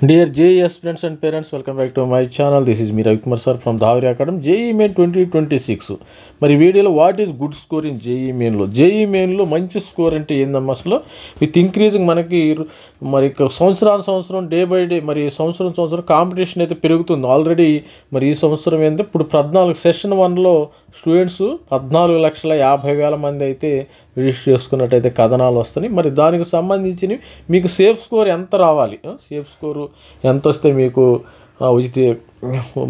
Dear JEE aspirants and parents, welcome back to my channel. This is me Ravi Kumar sir from Dhavri Academy. JEE Main 2026. మరి వీడియోలో what is good score in JEE మెయిన్లో మంచి score అంటే ఏందమ్మా అసలు with increasing మనకి మరి సంవత్సరం day by day మరి సంవత్సరం కాంపిటీషన్ అయితే పెరుగుతుంది. ఆల్రెడీ మరి ఈ సంవత్సరం ఏంటంటే ఇప్పుడు 14 సెషన్ 1లో స్టూడెంట్స్ 14,50,000 మంది అయితే రిజిస్టర్ చేసుకున్నట్టయితే కథనాలు వస్తాయి. మరి దానికి సంబంధించి మీకు సేఫ్ స్కోర్ ఎంత రావాలి, సేఫ్ స్కోరు ఎంత వస్తే మీకు ఉచిత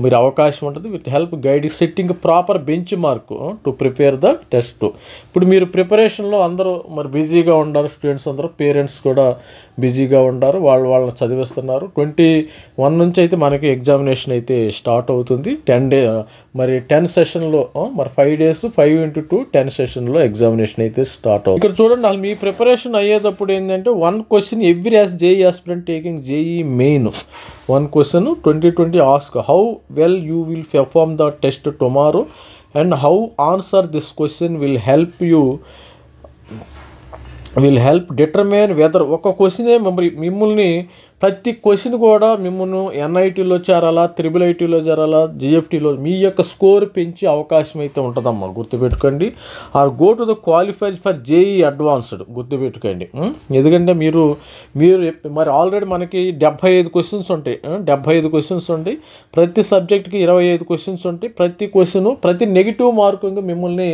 మీరు అవకాశం ఉంటుంది. With help guide setting proper bench mark to prepare the test. ఇప్పుడు మీరు ప్రిపరేషన్లో అందరూ మరి బిజీగా ఉన్నారు, స్టూడెంట్స్ అందరూ, పేరెంట్స్ కూడా బిజీగా ఉంటారు, వాళ్ళని చదివిస్తున్నారు. 21 నుంచి అయితే మనకి ఎగ్జామినేషన్ అయితే స్టార్ట్ అవుతుంది. 10 సెషన్లో మరి 5 days 5x2 10 సెషన్లో ఎగ్జామినేషన్ అయితే స్టార్ట్ అవుతుంది. ఇక్కడ చూడండి, అసలు మీ ప్రిపరేషన్ అయ్యేటప్పుడు ఏంటంటే 1 question every as JEE aspirant taking JEE main 1 question 2020 ask how well you will perform the test tomorrow and how answer this question will help determine whether ఒక క్వశ్చనే మిమ్మల్ని ప్రతి క్వశ్చన్ కూడా మిమ్మల్ని NITలో చేరాలా, IIITలో చేరాలా, GFTలో మీ యొక్క స్కోర్ పెంచే అవకాశం అయితే ఉంటుందమ్మా, గుర్తుపెట్టుకోండి. Are go to the qualified for JEE advanced, గుర్తుపెట్టుకోండి. ఎందుకంటే మీరు మరి ఆల్రెడీ మనకి 75 క్వశ్చన్స్ ఉంటాయి, 75 క్వశ్చన్స్ ఉంటాయి. ప్రతి సబ్జెక్ట్కి 25 క్వశ్చన్స్ ఉంటాయి. ప్రతి క్వశ్చన్ ప్రతి నెగిటివ్ మార్కింగ్ మిమ్మల్ని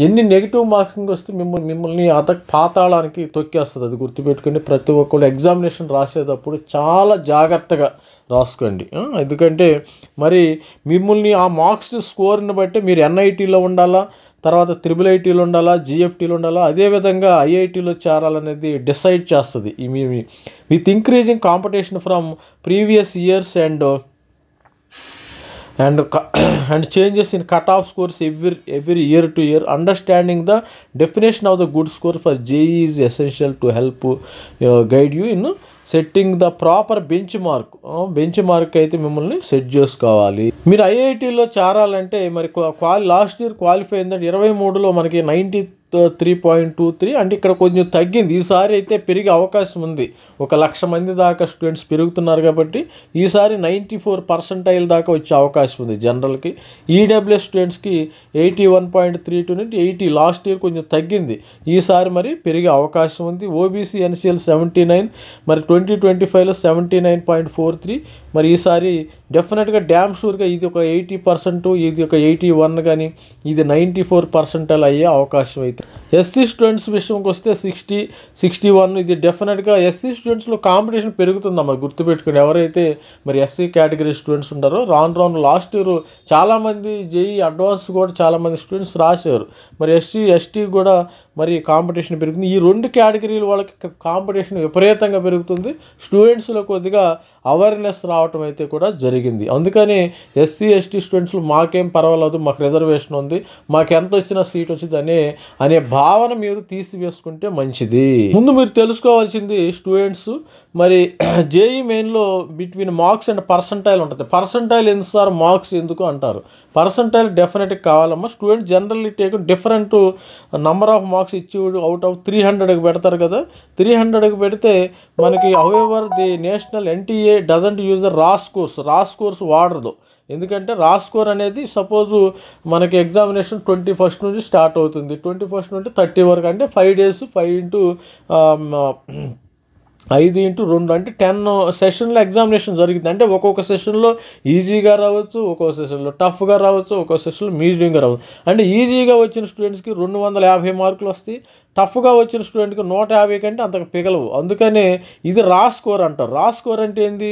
ఎన్ని నెగిటివ్ మార్కింగ్ వస్తే మిమ్మల్ని పాతాళానికి తొక్కేస్తుంది. అది గుర్తుపెట్టుకోండి. ప్రతి ఒక్కరు ఎగ్జామినేషన్ రాసేటప్పుడు చాలా జాగ్రత్తగా రాసుకోండి. ఎందుకంటే మరి మిమ్మల్ని ఆ మార్క్స్ స్కోర్ని బట్టి మీరు NITలో ఉండాలా, తర్వాత IIITలో ఉండాలా, GFTలో ఉండాలా, అదేవిధంగా IITలో చేరాలనేది డిసైడ్ చేస్తుంది. With increasing competition from previous years and changes in cutoff scores every year to year. Understanding the definition of the good score for JEE is essential to help guide you in setting the proper bench mark అయితే మిమ్మల్ని set చేసుకోవాలి. మీరు IITలో చేరాలంటే మరి last year qualify అయిందంటే 23లో మనకి 93.23, అంటే ఇక్కడ కొంచెం తగ్గింది. ఈసారి అయితే పెరిగే అవకాశం ఉంది. 1,00,000 మంది దాకా స్టూడెంట్స్ పెరుగుతున్నారు కాబట్టి ఈసారి 94% దాకా వచ్చే అవకాశం ఉంది జనరల్కి. EWS స్టూడెంట్స్కి 81.32 నుండి 80, లాస్ట్ ఇయర్ కొంచెం తగ్గింది, ఈసారి మరి పెరిగే అవకాశం ఉంది. OBC NCL 79, మరి 2025లో 79.43, మరి ఈసారి డెఫినెట్గా డ్యామ్ షూర్గా ఇది ఒక 80%, ఇది ఒక 81 కానీ ఇది 94% అయ్యే అవకాశం అయితే. SC స్టూడెంట్స్ విషయంకి వస్తే 60, 61, ఇది డెఫినెట్గా SC స్టూడెంట్స్లో కాంపిటీషన్ పెరుగుతుందమ్మా, గుర్తుపెట్టుకుని. ఎవరైతే మరి SC కేటగిరీ స్టూడెంట్స్ ఉంటారో రాను లాస్ట్ ఇయర్ చాలామంది JEE అడ్వాన్స్ కూడా చాలామంది స్టూడెంట్స్ రాశారు. మరి SC ST కూడా మరి కాంపిటీషన్ పెరుగుతుంది. ఈ 2 కేటగిరీల వాళ్ళకి కాంపిటీషన్ విపరీతంగా పెరుగుతుంది. స్టూడెంట్స్లో కొద్దిగా అవేర్నెస్ రావటం అయితే కూడా జరిగింది. అందుకని SC ST స్టూడెంట్స్లో మాకేం పర్వాలేదు, మాకు రిజర్వేషన్ ఉంది, మాకు ఎంత వచ్చినా సీట్ వచ్చింది అనే భావన మీరు తీసివేసుకుంటే మంచిది. ముందు మీరు తెలుసుకోవాల్సింది స్టూడెంట్స్ మరి JEE మెయిన్లో బిట్వీన్ మార్క్స్ అండ్ పర్సంటైల్ ఉంటుంది. పర్సంటైల్ ఎందుకు సార్, మార్క్స్ ఎందుకు అంటారు? పర్సంటైల్ డెఫినెట్గా కావాలమ్మా. Student generally take different number of marks ఇచ్చి అవుట్ ఆఫ్ 300కి పెడతారు కదా. 300కి పెడితే మనకి however the national NTA doesn't use the raw scores వాడదు. ఎందుకంటే రా స్కోర్ అనేది సపోజు మనకి ఎగ్జామినేషన్ 21st నుంచి స్టార్ట్ అవుతుంది, 21st నుండి 30 వరకు, అంటే 5 days 5x2 అంటే 10 సెషన్లో ఎగ్జామినేషన్ జరిగింది. అంటే ఒక్కొక్క సెషన్లో ఈజీగా రావచ్చు, ఒక్కొక్క సెషన్లో టఫ్గా రావచ్చు, ఒక్కొక్క సెషన్లో మీడియంగా రావచ్చు. అంటే ఈజీగా వచ్చిన స్టూడెంట్స్కి 250 మార్కులు వస్తాయి, టఫ్గా వచ్చిన స్టూడెంట్కి 150 కంటే అంతకు పిగలవు. అందుకనే ఇది రా స్కోర్ అంటారు. రా స్కోర్ అంటే ఏంది,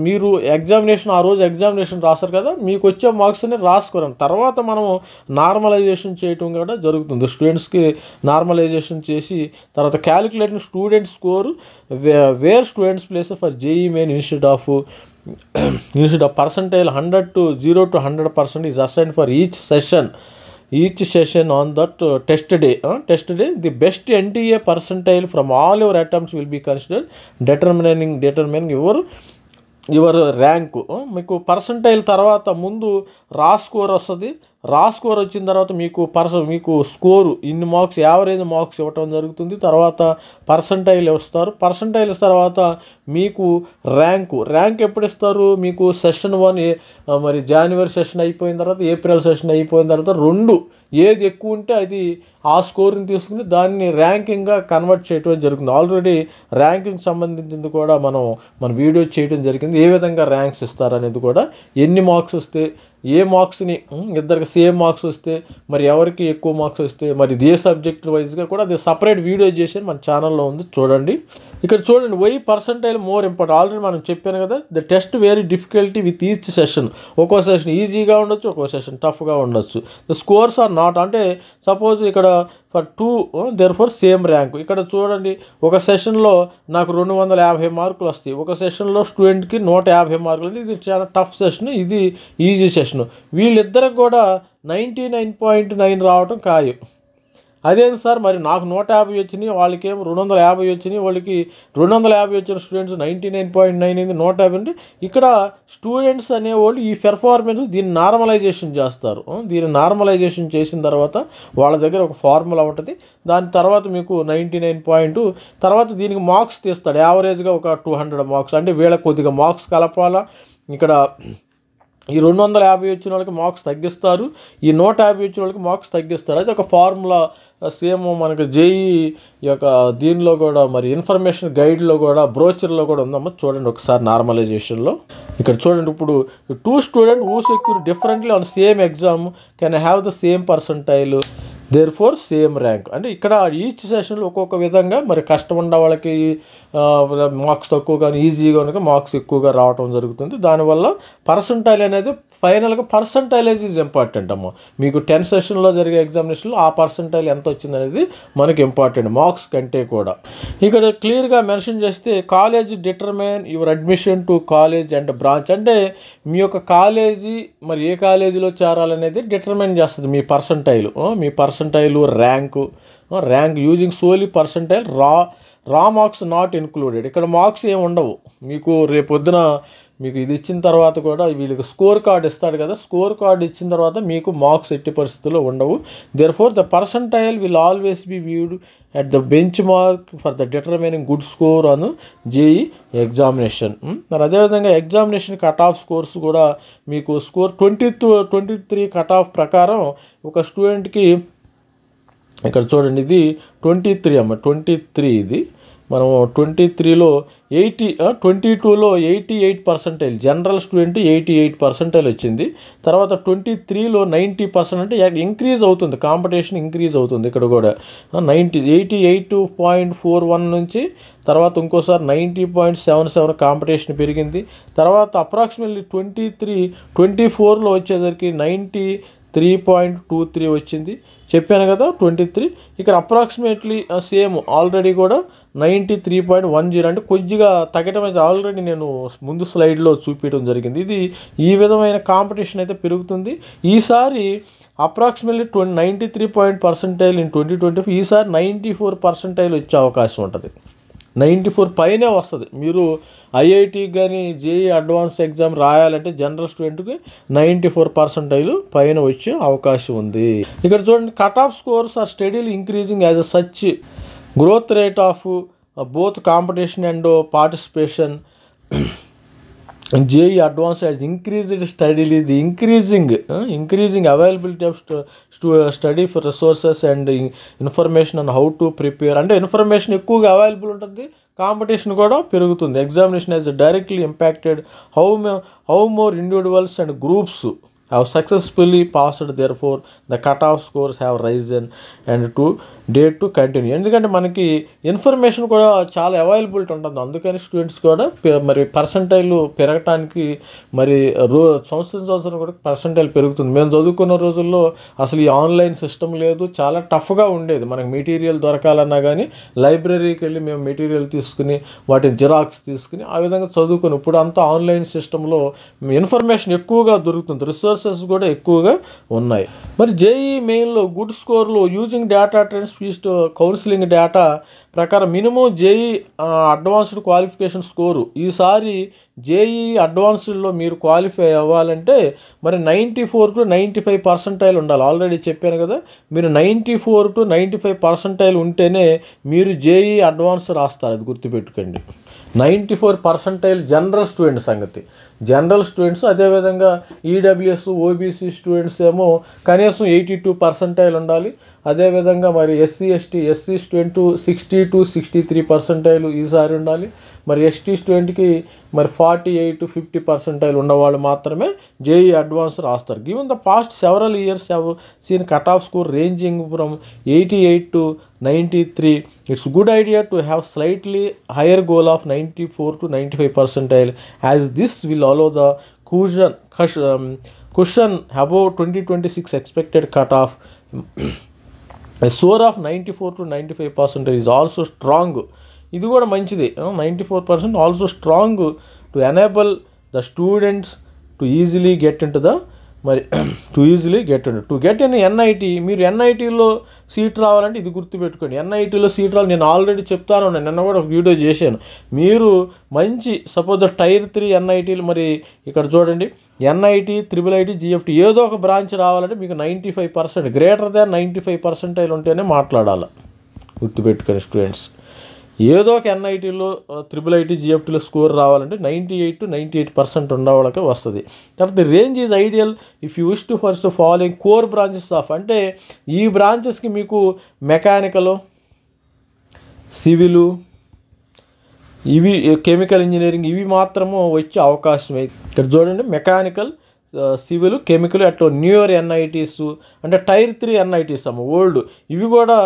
మీరు ఎగ్జామినేషన్ ఆ రోజు ఎగ్జామినేషన్ రాస్తారు కదా, మీకు వచ్చే మార్క్స్ని రా స్కోర్ అని. తర్వాత మనం నార్మలైజేషన్ చేయటం కూడా జరుగుతుంది. స్టూడెంట్స్కి నార్మలైజేషన్ చేసి తర్వాత calculating student score where students place for JEE main institute of percentile 100 to 0 to 100% is assigned for each session on that test day. The best NTA percentile from all your attempts will be considered determining your rank. మీకు percentile తర్వాత ముందు రా score వస్తుంది, రా score వచ్చిన తర్వాత మీకు score ఇన్ని మార్క్స్ యావరేజ్ మార్క్స్ ఇవ్వటం జరుగుతుంది. తర్వాత పర్సంటైల్ ఇస్తారు. పర్సంటైల్స్ తర్వాత మీకు ర్యాంక్ ఎప్పుడు ఇస్తారు? మీకు సెషన్ 1 మరి జనవరి సెషన్ అయిపోయిన తర్వాత ఏప్రిల్ సెషన్ అయిపోయిన తర్వాత 2 ఏది ఎక్కువ ఉంటే అది ఆ స్కోర్ని తీసుకుని దాన్ని ర్యాంకింగ్గా కన్వర్ట్ చేయడం జరుగుతుంది. ఆల్రెడీ ర్యాంకింగ్ సంబంధించింది కూడా మన వీడియో చేయడం జరిగింది. ఏ విధంగా ర్యాంక్స్ ఇస్తారనేది కూడా, ఎన్ని మార్క్స్ వస్తే ఏ మార్క్స్ని ఇద్దరికి సేమ్ మార్క్స్ వస్తే మరి ఎవరికి ఎక్కువ మార్క్స్ వస్తే మరి ఏ సబ్జెక్ట్ వైజ్గా కూడా అది సపరేట్ వీడియో చేసి మన ఛానల్లో ఉంది, చూడండి. ఇక్కడ చూడండి, why percentile more important. Already మనం చెప్పాను కదా, the test very difficulty with each session. ఒక్కో సెషన్ ఈజీగా ఉండొచ్చు, ఒక్కో సెషన్ టఫ్గా ఉండొచ్చు. ద స్కోర్స్ ఆర్ నాట్, అంటే సపోజ్ ఇక్కడ ఫర్ 2 దేర్ఫోర్ సేమ్ ర్యాంక్. ఇక్కడ చూడండి, ఒక సెషన్లో నాకు 250 మార్కులు వస్తాయి, ఒక సెషన్లో స్టూడెంట్కి 150 మార్కులు. ఇది చాలా టఫ్ సెషన్, ఇది ఈజీ సెషన్. వీళ్ళిద్దరికి కూడా 99.9 రావటం ఖాయం. అదేంటి సార్, మరి నాకు 150 వచ్చినాయి, వాళ్ళకేమో 250 వచ్చినాయి, వాళ్ళకి 250 వచ్చిన స్టూడెంట్స్ 99.9 అయింది, 150 అంటే ఇక్కడ స్టూడెంట్స్ అనేవాళ్ళు ఈ పెర్ఫార్మెన్స్ దీన్ని నార్మలైజేషన్ చేస్తారు. దీన్ని నార్మలైజేషన్ చేసిన తర్వాత వాళ్ళ దగ్గర ఒక ఫార్ములా ఉంటుంది. దాని తర్వాత మీకు 99 తర్వాత దీనికి మార్క్స్ తీస్తాడు. యావరేజ్గా ఒక 200 మార్క్స్, అంటే వీళ్ళకి కొద్దిగా మార్క్స్ కలపాలా. ఇక్కడ ఈ 250 వచ్చిన వాళ్ళకి మార్క్స్ తగ్గిస్తారు, ఈ 150 వచ్చిన వాళ్ళకి మార్క్స్ తగ్గిస్తారు. అయితే ఒక ఫార్ములా సేమ్ మనకి జేఈ యొక్క దీనిలో కూడా మరి ఇన్ఫర్మేషన్ గైడ్లో కూడా బ్రోచర్లో కూడా ఉందమ్మా, చూడండి ఒకసారి నార్మలైజేషన్లో. ఇక్కడ చూడండి, ఇప్పుడు 2 student who secure differently on same exam can have the same percentile therefore same rank. అంటే ఇక్కడ ఈచ్ సెషన్లో ఒక్కొక్క విధంగా మరి కష్టం ఉన్న వాళ్ళకి మార్క్స్ తక్కువ కానీ ఈజీగా ఉన్న మార్క్స్ ఎక్కువగా రావడం జరుగుతుంది. దానివల్ల పర్సంటైల్ అనేది ఫైనల్గా పర్సంటైలేజ్ ఈజ్ ఇంపార్టెంట్ అమ్మ. మీకు 10 సెషన్లో జరిగే ఎగ్జామినేషన్లో ఆ పర్సంటైల్ ఎంత వచ్చింది అనేది మనకి ఇంపార్టెంట్ మార్క్స్ కంటే కూడా. ఇక్కడ క్లియర్గా మెన్షన్ చేస్తే college determine your admission to college and branch. అంటే మీ యొక్క కాలేజీ మరి ఏ కాలేజీలో చేరాలనేది డిటర్మైన్ చేస్తుంది మీ percentile rank using solely percentile. Raw marks not included. ఇక్కడ మార్క్స్ ఏమి ఉండవు మీకు. రేపొద్దున మీకు ఇది ఇచ్చిన తర్వాత కూడా వీళ్ళకి స్కోర్ కార్డ్ ఇస్తాడు కదా, స్కోర్ కార్డ్ ఇచ్చిన తర్వాత మీకు మార్క్స్ ఎట్టి పరిస్థితుల్లో ఉండవు. Therefore the percentile will always be viewed at the benchmark for the determining good score on JEE examination. మరి అదేవిధంగా ఎగ్జామినేషన్ కట్ ఆఫ్ స్కోర్స్ కూడా మీకు స్కోర్ 23 కట్ ఆఫ్ ప్రకారం ఒక స్టూడెంట్కి ఇక్కడ చూడండి, ఇది 23 ఇది మనం 23లో 22లో 88% జనరల్ స్టూడెంట్ 88% వచ్చింది. తర్వాత 23లో 90% అంటే ఇంక్రీజ్ అవుతుంది, కాంపిటీషన్ ఇంక్రీజ్ అవుతుంది. ఇక్కడ కూడా 88.41 నుంచి తర్వాత ఇంకోసారి 90.77 కాంపిటీషన్ పెరిగింది. తర్వాత అప్రాక్సిమేట్లీ 24లో వచ్చేసరికి 93.23 వచ్చింది. చెప్పాను కదా 23. ఇక్కడ అప్రాక్సిమేట్లీ సేమ్ ఆల్రెడీ కూడా 93.10 అంటే కొద్దిగా తగ్గడం అయితే ఆల్రెడీ నేను ముందు స్లైడ్లో చూపించడం జరిగింది. ఇది ఈ విధమైన కాంపిటీషన్ అయితే పెరుగుతుంది. ఈసారి అప్రాక్సిమేట్లీ 93% ఇన్ 2025, ఈసారి 94% వచ్చే అవకాశం ఉంటుంది. 94 పైనే వస్తుంది. మీరు ఐఐటీకి కానీ జేఈ అడ్వాన్స్ ఎగ్జామ్ రాయాలంటే జనరల్ స్టూడెంట్కి 94% పైన వచ్చే అవకాశం ఉంది. ఇక్కడ చూడండి, cut off scores are steadily increasing as a such growth rate of both competition and participation JEE advanced has increased steadily. The increasing availability of study for resources and information on how to prepare. అంటే information ఎక్కువగా available ఉంటుంది, competition కూడా పెరుగుతుంది. Examination has directly impacted how more individuals and groups have successfully passed. Therefore the cutoff scores have risen and to date to continue. ఎందుకంటే మనకి information కూడా చాలా availability ఉంటుంది, అందుకని స్టూడెంట్స్ కూడా మరి పర్సంటైల్ పెరగటానికి మరి సంవత్సరం కూడా పర్సంటైల్ పెరుగుతుంది. మేము చదువుకున్న రోజుల్లో అసలు ఈ ఆన్లైన్ సిస్టమ్ లేదు, చాలా టఫ్గా ఉండేది. మనకి మెటీరియల్ దొరకాలన్నా కానీ లైబ్రరీకి వెళ్ళి మేము మెటీరియల్ తీసుకుని వాటిని జిరాక్స్ తీసుకుని ఆ విధంగా చదువుకుని, ఇప్పుడు అంతా ఆన్లైన్ సిస్టంలో ఇన్ఫర్మేషన్ ఎక్కువగా దొరుకుతుంది, రిసోర్సెస్ కూడా ఎక్కువగా ఉన్నాయి. మరి JEE మెయిన్లో గుడ్ స్కోర్లో యూజింగ్ డేటా ట్రెండ్స్ ఈస్ట్ కౌన్సిలింగ్ డేటా ప్రకారం minimum JEE advanced qualification score ఈసారి జేఈ అడ్వాన్స్డ్లో మీరు క్వాలిఫై అవ్వాలంటే మరి 94 to 95 పర్సెంటైల్ ఉండాలి. ఆల్రెడీ చెప్పాను కదా, మీరు 94 to 95 పర్సెంటైల్ ఉంటేనే మీరు జేఈ అడ్వాన్స్ రాస్తారు. అది గుర్తుపెట్టుకోండి. 94 పర్సెంటైల్ జనరల్ స్టూడెంట్స్ సంగతి. జనరల్ స్టూడెంట్స్, అదేవిధంగా ఈడబ్ల్యూఎస్ ఓబీసీ స్టూడెంట్స్ ఏమో కనీసం 82 పర్సెంటైల్ ఉండాలి. అదేవిధంగా మరి ఎస్సీ స్టూడెంట్ 60 to 63 పర్సెంటైల్ ఈసారి ఉండాలి. మరి ఎస్టీ స్టూడెంట్కి మరి 48 to 50 పర్సెంటైల్ ఉన్నవాళ్ళు మాత్రమే జేఈ అడ్వాన్స్ రాస్తారు. Given the past several years have seen cut off score ranging from 88 to 93. It's good idea to have slightly higher goal of 94 to 95 percentile, as this will allow the cushion above 2026 expected cutoff. A score of 94 to 95% is also strong. ఇది కూడా మంచిది. 94% also strong to enable the students to easily get in to the మరి to get in NIT. మీరు ఎన్ఐటీలో seat రావాలంటే ఇది గుర్తుపెట్టుకోండి. ఎన్ఐటీలో seat రావాలి. నేను ఆల్రెడీ చెప్తాను, నిన్న కూడా ఒక వీడియో చేశాను. మీరు మంచి సపోజ్ టైర్ 3 ఎన్ఐటీలు, మరి ఇక్కడ చూడండి ఎన్ఐటి, IIIT, జిఎఫ్టీ ఏదో ఒక బ్రాంచ్ రావాలంటే మీకు 95% గ్రేటర్ దాన్ 95 పర్సెంటైల్ ఉంటేనే మాట్లాడాలి. గుర్తుపెట్టుకోండి స్టూడెంట్స్. ఏదో ఒక ఎన్ఐటీలో IIIT, జిఎఫ్టీలో స్కోర్ రావాలంటే 98 to 98% ఉన్న వాళ్ళకే వస్తుంది. తర్వాత the range is ideal if you wish to first following core branches of, అంటే ఈ బ్రాంచెస్కి మీకు మెకానికల్, సివిలు, ఇవి కెమికల్ ఇంజనీరింగ్ ఇవి మాత్రము వచ్చే అవకాశం. ఇక్కడ చూడండి మెకానికల్, సివిల్, కెమికల్, అట్లా న్యూయర్ ఎన్ఐటీస్ అంటే టైర్ 3 ఎన్ఐటీస్ అమ్మ ఓల్డ్. ఇవి కూడా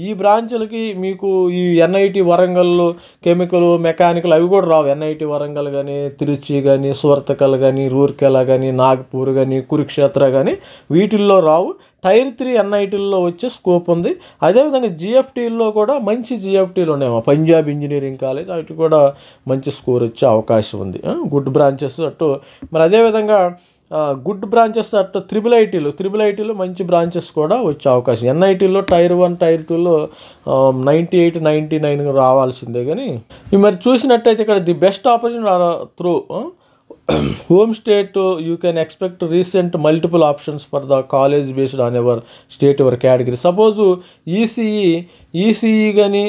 ఈ బ్రాంచ్లకి మీకు ఈ ఎన్ఐటి వరంగల్లో కెమికల్, మెకానికల్ అవి కూడా రావు. ఎన్ఐటి వరంగల్ కానీ, తిరుచి కానీ, సువర్తకల్ కానీ, రూర్కెలా కానీ, నాగపూర్ కానీ, కురుక్షేత్ర కానీ వీటిల్లో రావు. టైర్ 3 ఎన్ఐటీల్లో వచ్చే స్కోప్ ఉంది. అదేవిధంగా జిఎఫ్టీల్లో కూడా మంచి జిఎఫ్టీలు ఉన్నాయేమో, పంజాబ్ ఇంజనీరింగ్ కాలేజ్, వాటి కూడా మంచి స్కోర్ వచ్చే అవకాశం ఉంది. గుడ్ బ్రాంచెస్ అటు. మరి అదేవిధంగా గుడ్ బ్రాంచెస్ అటు IIITలో మంచి బ్రాంచెస్ కూడా వచ్చే అవకాశం. ఎన్ఐటీలో టైర్ 1, టైర్ 2లో 98, 99 రావాల్సిందే. కానీ మరి చూసినట్టయితే ఇక్కడ the best opportunity through home state, you can expect recent multiple options for the college based on your state or category. Suppose ECE కానీ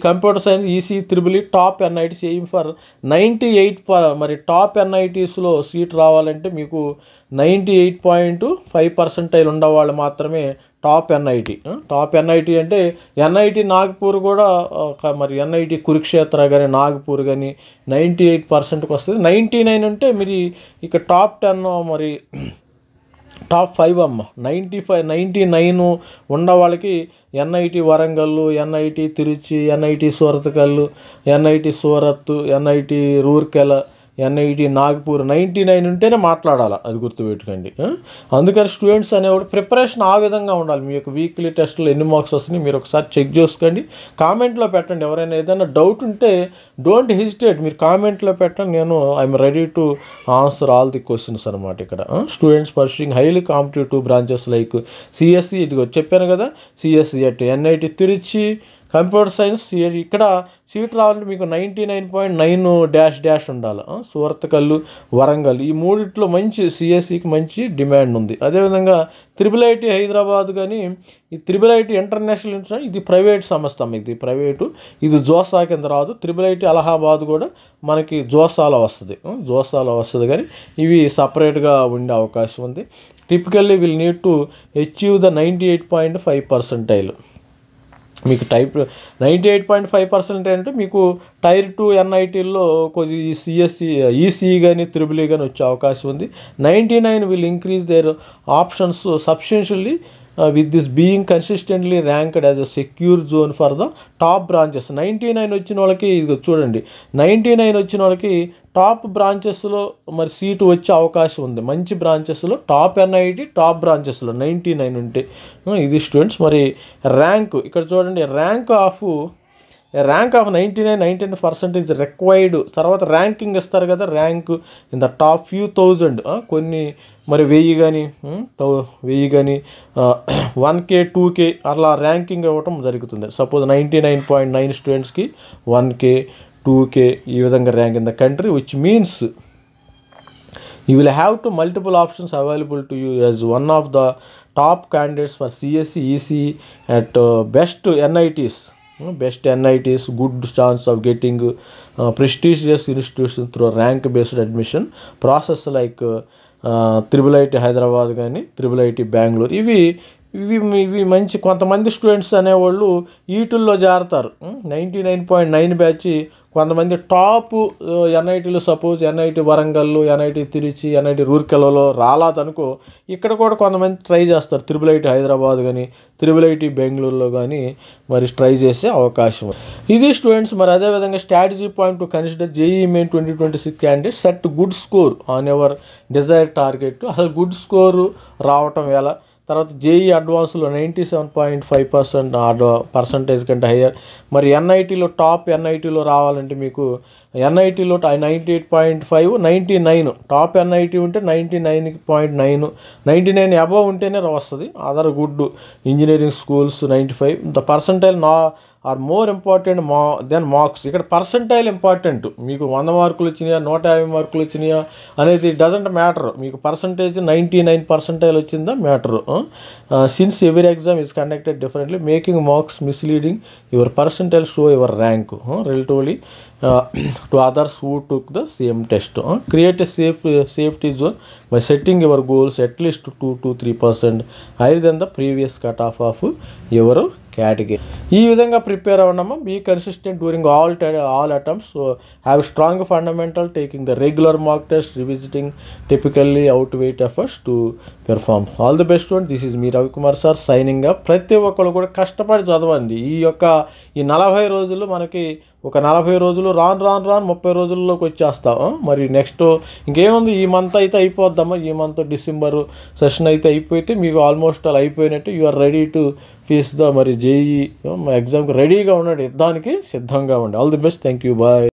computer science, ECE, IIIE top NITs aim for 98. మరి top ఎన్ఐటీస్లో seat రావాలంటే మీకు 98.5 percentile ఉండేవాళ్ళు మాత్రమే top NIT. Top NIT అంటే NIT Nagpur కూడా, మరి NIT Kurukshetra కానీ, నాగపూర్ కానీ 98%కి వస్తుంది. 99 అంటే మీరు ఇక టాప్ 10 మరి టాప్ 5 అమ్మ. 99 ఉన్న వాళ్ళకి NIT Warangal, NIT Tiruchi, NIT Surathkal, NIT Surat, NIT Rourkela, NIT Nagpur 99 ఉంటేనే మాట్లాడాలి. అది గుర్తుపెట్టుకోండి. అందుకని స్టూడెంట్స్ అనేవాడు ప్రిపరేషన్ ఆ విధంగా ఉండాలి. మీ యొక్క వీక్లీ టెస్ట్లో ఎన్ని మార్క్స్ వస్తున్నాయి మీరు ఒకసారి చెక్ చేసుకోండి. కామెంట్లో పెట్టండి. ఎవరైనా ఏదైనా డౌట్ ఉంటే డోంట్ హెసిటేట్, మీరు కామెంట్లో పెట్టండి. నేను I'm ready to answer all the questions అనమాట. ఇక్కడ students pursuing highly competitive branches like CSC, ఇదిగో చెప్పాను కదా, CSC at NIT Tiruchi, computer science. ఇక్కడ సీట్ రావాలంటే మీకు 99.9 ఉండాలి. సువర్తకల్లు, వరంగల్ ఈ మూడిట్లో మంచి సిఎస్సికి మంచి డిమాండ్ ఉంది. అదేవిధంగా IIIT హైదరాబాద్ కానీ, ఈ IIIT ఇంటర్నేషనల్ ఇన్స్టిట్యూట్ ఇది ప్రైవేట్ సంస్థ, ఇది ప్రైవేటు, ఇది జోసా కింద రాదు. IIIT అలహాబాద్ కూడా మనకి జోసాలో వస్తుంది కానీ ఇవి సపరేట్గా ఉండే అవకాశం ఉంది. Typically will need to achieve the 98.5 percentile. మీకు 98.5% అంటే మీకు టైర్ 2 ఎన్ఐటీల్లో కొద్ది సిఎస్సి, ఈసీఈ కానీ, IIIE కానీ వచ్చే అవకాశం ఉంది. 99 will increase their options substantially with this being consistently ranked as a secure zone for the top branches. 99 వచ్చిన వాళ్ళకి ఇది చూడండి, 99 వచ్చిన వాళ్ళకి టాప్ బ్రాంచెస్లో మరి సీటు వచ్చే అవకాశం ఉంది. మంచి బ్రాంచెస్లో టాప్ ఎన్ఐటి, టాప్ బ్రాంచెస్లో 99 ఉంటే ఇది స్టూడెంట్స్. మరి ర్యాంక్ ఇక్కడ చూడండి, rank off rank of 99% is required. తర్వాత ర్యాంకింగ్ ఇస్తారు కదా, rank in the top few thousand, కొన్ని మరి 1000 కానీ 1K 2K అలా ర్యాంకింగ్ ఇవ్వటం జరుగుతుంది. సపోజ్ 99.9 స్టూడెంట్స్కి 1K 2K ఈ విధంగా rank in the country, which means you will have to multiple options available to you as one of the top candidates for CSE ECE at best NITs, good chance of getting prestigious institutions through rank based admission process like IIIT Hyderabad కానీ IIIT Bengaluru. ఇవి మంచి కొంతమంది students అనేవాళ్ళు వీటిల్లో చేరతారు. 99.9 batch కొంతమంది top ఎన్ఐటీలు, suppose NIT Warangal, NIT Tiruchi, NIT రూర్కెలలో రాలేదనుకో, ఇక్కడ కూడా కొంతమంది ట్రై చేస్తారు. IIIT హైదరాబాద్ కానీ IIIT బెంగళూరులో కానీ మరి ట్రై చేసే అవకాశం. ఇది స్టూడెంట్స్. మరి అదేవిధంగా strategy point to consider JEE main 2026 candidate set good score on your desire target. అసలు గుడ్ స్కోరు రావటం ఎలా, తర్వాత JEE అడ్వాన్స్లో 97.5% కంటే హయ్యర్. మరి ఎన్ఐటీలో టాప్ ఎన్ఐటీలో రావాలంటే మీకు ఎన్ఐటీలో 98.5, 99 టాప్ ఎన్ఐటీ ఉంటే 99.9, 99 అబవ్ ఉంటేనే వస్తుంది. Other good engineering schools 95. The percentile are more important than marks. ఇక్కడ పర్సంటైల్ ఇంపార్టెంట్. మీకు 100 మార్కులు వచ్చినాయా 150 మార్కులు వచ్చినాయా అనేది డజంట్ మ్యాటర్. మీకు పర్సంటేజ్ 99 పర్సంటైల్ వచ్చిందా matter. Since every exam is conducted differently making marks misleading your percentile show your rank relatively to others who took the same test. Create a safety zone by setting your goals at least 2 to 3% higher than the previous cutoff of your category. ఈ విధంగా prepare అవ్వడమా. Be consistent during all attempts. Have strong fundamental, taking the regular mark test, revisiting typically out weight efforts to perform. All the best student. This is me Ravikumar sir signing up. ప్రతి ఒక్కరు కూడా కష్టపడి చదవండి. ఈ 40 రోజులు మనకి ఒక 40 రోజులు రాను 30 రోజుల్లోకి వచ్చేస్తాం. మరి నెక్స్ట్ ఇంకేముంది, ఈ మంత్ అయితే అయిపోద్దామా. ఈ మంత్ డిసెంబర్ సెషన్ అయితే అయిపోతే మీకు ఆల్మోస్ట్ అలా అయిపోయినట్టు. You are ready to face the మరి JEE ఎగ్జామ్కి రెడీగా ఉండండి, యుద్ధానికి సిద్ధంగా ఉండండి. All the best. Thank you. Bye.